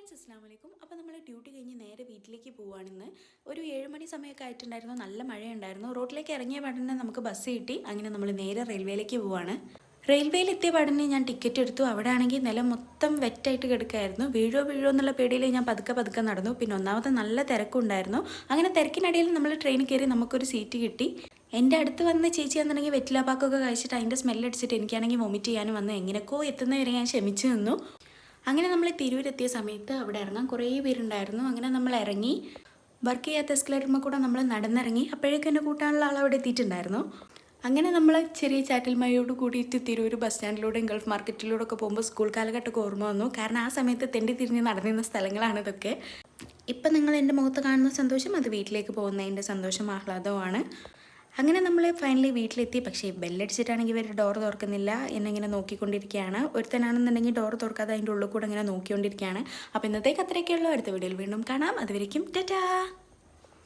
Friends അസ്സലാമു അലൈക്കും. അപ്പോൾ നമ്മൾ ഡ്യൂട്ടി കഴിഞ്ഞ് നേരെ വീട്ടിലേക്ക് പോവുകയാണെന്ന് ഒരു 7 മണി സമയമൊക്കെ ആയിട്ടുണ്ടായിരുന്നു. നല്ല മഴയുണ്ടായിരുന്നു. റോഡിലേക്ക് ഇറങ്ങിയ പാടനെ നമുക്ക് ബസ് കിട്ടി. അങ്ങനെ നമ്മൾ നേരെ റെയിൽവേയിലേക്ക് പോവുകയാണ്. റെയിൽവേയിൽ എത്തിയ പാടനെ ഞാൻ ടിക്കറ്റ് എടുത്തു. അവിടെ ആണെങ്കിൽ നിലം മൊത്തം വെറ്റായിട്ട് കിടക്കുകയായിരുന്നു. വീഴോ എന്നുള്ള പേടിയിൽ ഞാൻ പതുക്കെ നടന്നു. പിന്നെ ഒന്നാമത് നല്ല തിരക്കുണ്ടായിരുന്നു. അങ്ങനെ തിരക്കിനിടയിൽ നമ്മൾ ട്രെയിനിൽ കയറി നമുക്കൊരു സീറ്റ് കിട്ടി. എൻ്റെ അടുത്ത് വന്ന് ചേച്ചി എന്നുണ്ടെങ്കിൽ വെറ്റിലാപ്പാക്കൊക്കെ കഴിച്ചിട്ട് അതിൻ്റെ സ്മെല്ലടിച്ചിട്ട് എനിക്കാണെങ്കിൽ വൊമിറ്റ് ചെയ്യാനും വന്നു. എങ്ങനെയൊക്കെ എത്തുന്നവരെ ഞാൻ ക്ഷമിച്ചു നിന്നു. അങ്ങനെ നമ്മൾ തിരൂരെത്തിയ സമയത്ത് അവിടെ ഇറങ്ങാൻ കുറേ പേരുണ്ടായിരുന്നു. അങ്ങനെ നമ്മൾ ഇറങ്ങി വർക്ക് ചെയ്യാത്ത എസ്കലേറ്ററിൽ കൂടെ നമ്മൾ നടന്നിറങ്ങി. അപ്പോഴേക്കും എന്നെ കൂട്ടാനുള്ള ആൾ അവിടെ എത്തിയിട്ടുണ്ടായിരുന്നു. അങ്ങനെ നമ്മൾ ചെറിയ ചാറ്റൽ മഴയോട് കൂടിയിട്ട് തിരൂർ ബസ് സ്റ്റാൻഡിലൂടെയും ഗൾഫ് മാർക്കറ്റിലൂടെ ഒക്കെ പോകുമ്പോൾ സ്കൂൾ കാലഘട്ടമൊക്കെ ഓർമ്മ വന്നു. കാരണം ആ സമയത്ത് തെണ്ടി തിരിഞ്ഞ് നടന്നിരുന്ന സ്ഥലങ്ങളാണ് ഇതൊക്കെ. ഇപ്പം നിങ്ങൾ എൻ്റെ മുഖത്ത് കാണുന്ന സന്തോഷം അത് വീട്ടിലേക്ക് പോകുന്നതിൻ്റെ സന്തോഷം ആഹ്ലാദവുമാണ്. അങ്ങനെ നമ്മൾ ഫൈനലി വീട്ടിലെത്തി. പക്ഷേ ബെല്ലടിച്ചിട്ടാണെങ്കിൽ ഇവർ ഡോർ തുറക്കുന്നില്ല. എന്നിങ്ങനെ നോക്കിക്കൊണ്ടിരിക്കുകയാണ്. ഒരുത്തനാണെന്നുണ്ടെങ്കിൽ ഡോർ തുറക്കാതെ അതിൻ്റെ ഉള്ളിൽ കൂടെ ഇങ്ങനെ നോക്കിക്കൊണ്ടിരിക്കുകയാണ്. അപ്പോൾ ഇന്നത്തേക്ക് അത്രയൊക്കെയുള്ളൂ. അടുത്ത വീഡിയോയിൽ വീണ്ടും കാണാം. അതുവരേക്കും ടാറ്റാ.